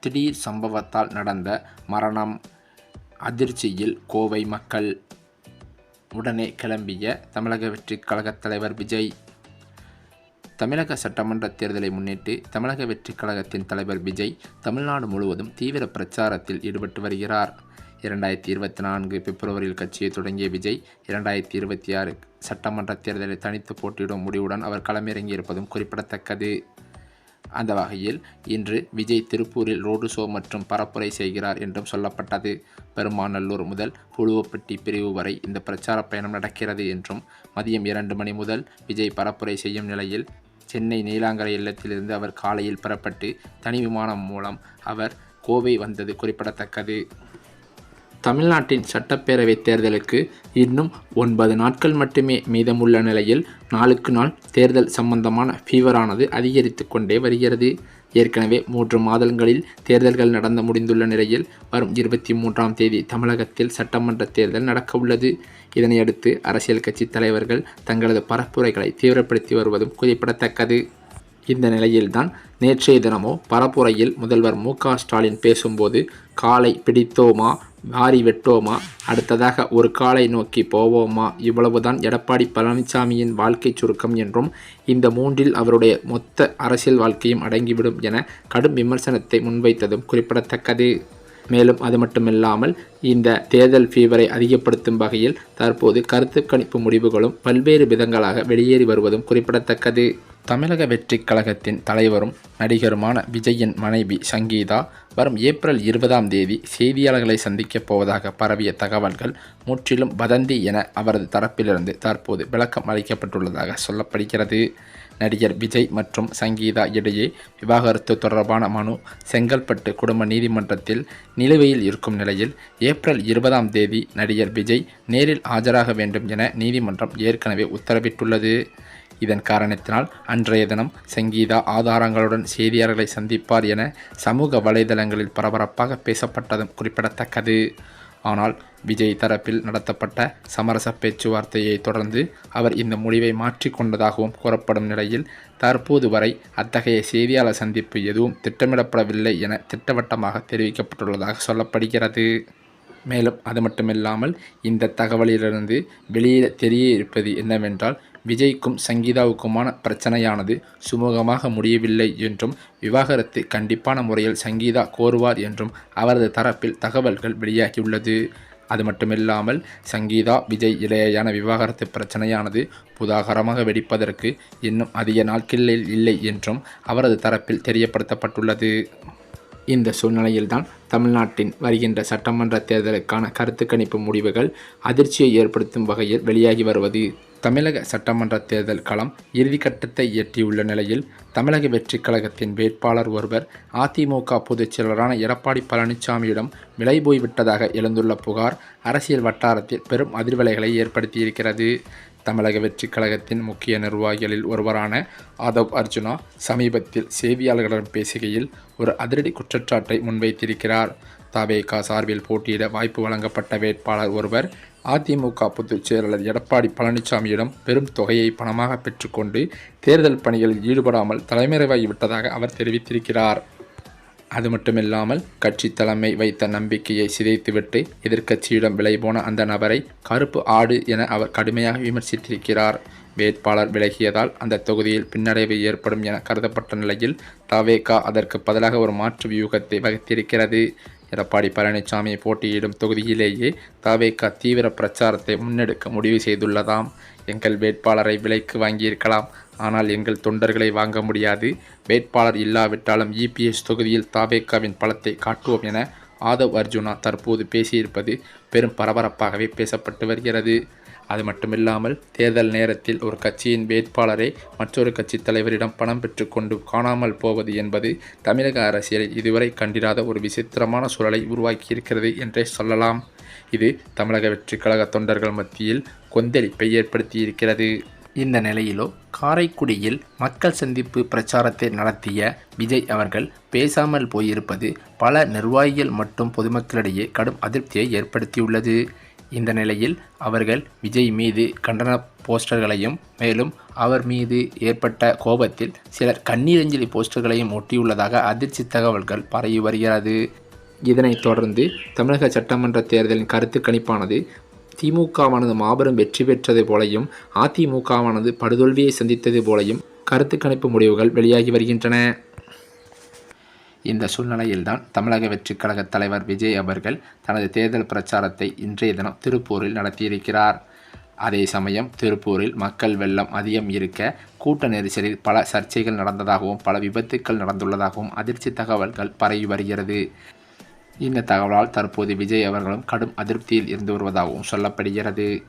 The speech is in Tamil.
திடீர் சம்பவத்தால் நடந்த மரணம். அதிர்ச்சியில் கோவை மக்கள். உடனே கிளம்பிய தமிழக வெற்றிக் கழகத் தலைவர் விஜய். தமிழக சட்டமன்ற தேர்தலை முன்னிட்டு தமிழக வெற்றிக் கழகத்தின் தலைவர் விஜய் தமிழ்நாடு முழுவதும் தீவிர பிரச்சாரத்தில் ஈடுபட்டு வருகிறார். 2024 பிப்ரவரியில் கட்சியை தொடங்கிய விஜய் 2026 சட்டமன்ற தேர்தலில் தனித்து போட்டியிடும் முடிவுடன் அவர் களமிறங்கியிருப்பதும் குறிப்பிடத்தக்கது. அந்த வகையில் இன்று விஜய் திருப்பூரில் ரோடு ஷோ மற்றும் பரப்புரை செய்கிறார் என்றும் சொல்லப்பட்டது. பெருமாநல்லூர் முதல் புழுவப்பட்டி பிரிவு வரை இந்த பிரச்சார பயணம் நடக்கிறது என்றும், மதியம் 2 மணி முதல் விஜய் பரப்புரை செய்யும் நிலையில் சென்னை நீலாங்கரை இல்லத்திலிருந்து அவர் காலையில் புறப்பட்டு தனி விமானம் மூலம் அவர் கோவை வந்தது குறிப்பிடத்தக்கது. தமிழ்நாட்டின் சட்டப்பேரவை தேர்தலுக்கு இன்னும் 9 நாட்கள் மட்டுமே மீதமுள்ள நிலையில் நாளுக்கு நாள் தேர்தல் சம்பந்தமான ஃபீவரானது அதிகரித்து கொண்டே வருகிறது. ஏற்கனவே 3 மாதங்களில் தேர்தல்கள் நடந்து முடிந்துள்ள நிலையில் வரும் 23ஆம் தேதி தமிழகத்தில் சட்டமன்ற தேர்தல் நடக்க உள்ளது. இதனையடுத்து அரசியல் கட்சி தலைவர்கள் தங்களது பரப்புரைகளை தீவிரப்படுத்தி வருவதும் குறிப்பிடத்தக்கது. இந்த நிலையில்தான் நேற்றைய தினமோ பரப்புரையில் முதல்வர் மு.க. ஸ்டாலின் பேசும்போது, காலை பிடித்தோமா, வாரி வெட்டோமா, அடுத்ததாக ஒரு காலை நோக்கி போவோமா, இவ்வளவுதான் எடப்பாடி பழனிசாமியின் வாழ்க்கை சுருக்கம் என்றும், இந்த 3இல் அவருடைய மொத்த அரசியல் வாழ்க்கையும் அடங்கிவிடும் என கடும் விமர்சனத்தை முன்வைத்ததும் குறிப்பிடத்தக்கது. மேலும் அது மட்டுமில்லாமல் இந்த தேர்தல் ஃபீவரை அதிகப்படுத்தும் வகையில் தற்போது கருத்து கணிப்பு முடிவுகளும் பல்வேறு விதங்களாக வெளியேறி வருவதும் குறிப்பிடத்தக்கது. தமிழக வெற்றிக் கழகத்தின் தலைவரும் நடிகருமான விஜயின் மனைவி சங்கீதா வரும் ஏப்ரல் 20ஆம் தேதி செய்தியாளர்களை சந்திக்கப் போவதாக பரவிய தகவல்கள் முற்றிலும் வதந்தி என அவரது தரப்பிலிருந்து தற்போது விளக்கம் அளிக்கப்பட்டுள்ளதாக சொல்லப்படுகிறது. நடிகர் விஜய் மற்றும் சங்கீதா இடையே விவாகரத்து தொடர்பான மனு செங்கல்பட்டு குடும்ப நீதிமன்றத்தில் நிலுவையில் இருக்கும் நிலையில் ஏப்ரல் 20ஆம் தேதி நடிகர் விஜய் நேரில் ஆஜராக வேண்டும் என நீதிமன்றம் ஏற்கனவே உத்தரவிட்டுள்ளது. இதன் காரணத்தினால் அன்றைய தினம் சங்கீதா ஆதாரங்களுடன் செய்தியாளர்களை சந்திப்பார் என சமூக வலைதளங்களில் பரபரப்பாக பேசப்பட்டதும் குறிப்பிடத்தக்கது. ஆனால் விஜய் தரப்பில் நடத்தப்பட்ட சமரச பேச்சுவார்த்தையை தொடர்ந்து அவர் இந்த முடிவை மாற்றிக்கொண்டதாகவும் கூறப்படும் நிலையில் தற்போது வரை அத்தகைய செய்தியாளர் சந்திப்பு எதுவும் திட்டமிடப்படவில்லை என திட்டவட்டமாக தெரிவிக்கப்பட்டுள்ளதாக சொல்லப்படுகிறது. மேலும் அது மட்டுமில்லாமல் இந்த தகவலிலிருந்து வெளியே தெரிய இருப்பது என்னவென்றால், விஜய்க்கும் சங்கீதாவுக்குமான பிரச்சனையானது சுமூகமாக முடியவில்லை என்றும், விவாகரத்து கண்டிப்பான முறையில் சங்கீதா கோருவார் என்றும் அவரது தரப்பில் தகவல்கள் வெளியாகியுள்ளது. அது மட்டுமில்லாமல் சங்கீதா விஜய் இடையேயான விவாகரத்து பிரச்சனையானது புதாகரமாக வெடிப்பதற்கு இன்னும் அதிக நாட்களில் இல்லை என்றும் அவரது தரப்பில் தெரியப்படுத்தப்பட்டுள்ளது. இந்த சூழ்நிலையில்தான் தமிழ்நாட்டின் வருகின்ற சட்டமன்ற தேர்தலுக்கான கருத்து கணிப்பு முடிவுகள் அதிர்ச்சியை ஏற்படுத்தும் வகையில் வெளியாகி வருவது. தமிழக சட்டமன்ற தேர்தல் களம் இறுதிக்கட்டத்தை எட்டியுள்ள நிலையில் தமிழக வெற்றிக் கழகத்தின் வேட்பாளர் ஒருவர் அதிமுக பொதுச் செயலரான எடப்பாடி பழனிசாமியிடம் விலை போய்விட்டதாக எழுந்துள்ள புகார் அரசியல் வட்டாரத்தில் பெரும் அதிர்வலைகளை ஏற்படுத்தியிருக்கிறது. தமிழக வெற்றிக் கழகத்தின் முக்கிய நிர்வாகிகளில் ஒருவரான ஆதவ் அர்ஜுனா சமீபத்தில் செய்தியாளர்களிடம் பேசுகையில் ஒரு அதிரடி குற்றச்சாட்டை முன்வைத்திருக்கிறார். தவேகா சார்பில் போட்டியிட வாய்ப்பு வழங்கப்பட்ட வேட்பாளர் ஒருவர் அதிமுக பொதுச் செயலாளர் எடப்பாடி பழனிசாமியிடம் பெரும் தொகையை பணமாக பெற்றுக்கொண்டு தேர்தல் பணிகளில் ஈடுபடாமல் தலைமறைவாகிவிட்டதாக அவர் தெரிவித்திருக்கிறார். அது மட்டுமில்லாமல் கட்சி தலைமை வைத்த நம்பிக்கையை சிதைத்துவிட்டு எதிர்க்கட்சியிடம் விலை போன அந்த நபரை கருப்பு ஆடு என அவர் கடுமையாக விமர்சித்திருக்கிறார். வேட்பாளர் விலகியதால் அந்த தொகுதியில் பின்னடைவு ஏற்படும் என கருதப்பட்ட நிலையில் தவேகா அதற்கு பதிலாக ஒரு மாற்று வியூகத்தை வகுத்திருக்கிறது. எடப்பாடி பழனிசாமி போட்டியிடும் தொகுதியிலேயே தவேகா தீவிர பிரச்சாரத்தை முன்னெடுக்க முடிவு செய்துள்ளதாம். எங்கள் வேட்பாளரை விலைக்கு வாங்கியிருக்கலாம், ஆனால் எங்கள் தொண்டர்களை வாங்க முடியாது. வேட்பாளர் இல்லாவிட்டாலும் இபிஎஸ் தொகுதியில் தவேகாவின் பலத்தை காட்டுவோம் என ஆதவ் அர்ஜுனா தற்போது பேசியிருப்பது பெரும் பரபரப்பாகவே பேசப்பட்டு வருகிறது. அது மட்டுமில்லாமல் தேர்தல் நேரத்தில் ஒரு கட்சியின் வேட்பாளரை மற்றொரு கட்சி தலைவரிடம் பணம் பெற்றுக்கொண்டு காணாமல் போவது என்பது தமிழக அரசியலில் இதுவரை கண்டிராத ஒரு விசித்திரமான சூழலை உருவாக்கியிருக்கிறது என்றே சொல்லலாம். இது தமிழக வெற்றிக் கழக தொண்டர்கள் மத்தியில் கொந்தளிப்பை ஏற்படுத்தியிருக்கிறது. இந்த நிலையிலோ காரைக்குடியில் மக்கள் சந்திப்பு பிரச்சாரத்தை நடத்திய விஜய் அவர்கள் பேசாமல் போயிருப்பது பல நிர்வாகிகள் மற்றும் பொதுமக்களிடையே கடும் அதிருப்தியை ஏற்படுத்தியுள்ளது. இந்த நிலையில் அவர்கள் விஜய் மீது கண்டன போஸ்டர்களையும் மேலும் அவர் மீது ஏற்பட்ட கோபத்தில் சிலர் கண்ணீரஞ்சலி போஸ்டர்களையும் ஒட்டியுள்ளதாக அதிர்ச்சி தகவல்கள் பரவி வருகிறது. இதனைத் தொடர்ந்து தமிழக சட்டமன்ற தேர்தலின் கருத்து கணிப்பானது திமுகவானது மாபெரும் வெற்றி பெற்றது போலையும் அதிமுகவானது படுதோல்வியை சந்தித்தது போலையும் கருத்து கணிப்பு முடிவுகள் வெளியாகி வருகின்றன. இந்த சூழ்நிலையில்தான் தமிழக வெற்றிக் கழக தலைவர் விஜய் அவர்கள் தனது தேர்தல் பிரச்சாரத்தை இன்றைய தினம் திருப்பூரில் நடத்தியிருக்கிறார். அதே சமயம் திருப்பூரில் மக்கள் வெள்ளம் அதிகம் இருக்க கூட்ட நெரிசலில் பல சர்ச்சைகள் நடந்ததாகவும் பல விபத்துக்கள் நடந்துள்ளதாகவும் அதிர்ச்சி தகவல்கள் பரவி வருகிறது. இந்த தகவலால் தற்போது விஜய் அவர்களும் கடும் அதிருப்தியில் இருந்து வருவதாகவும் சொல்லப்படுகிறது.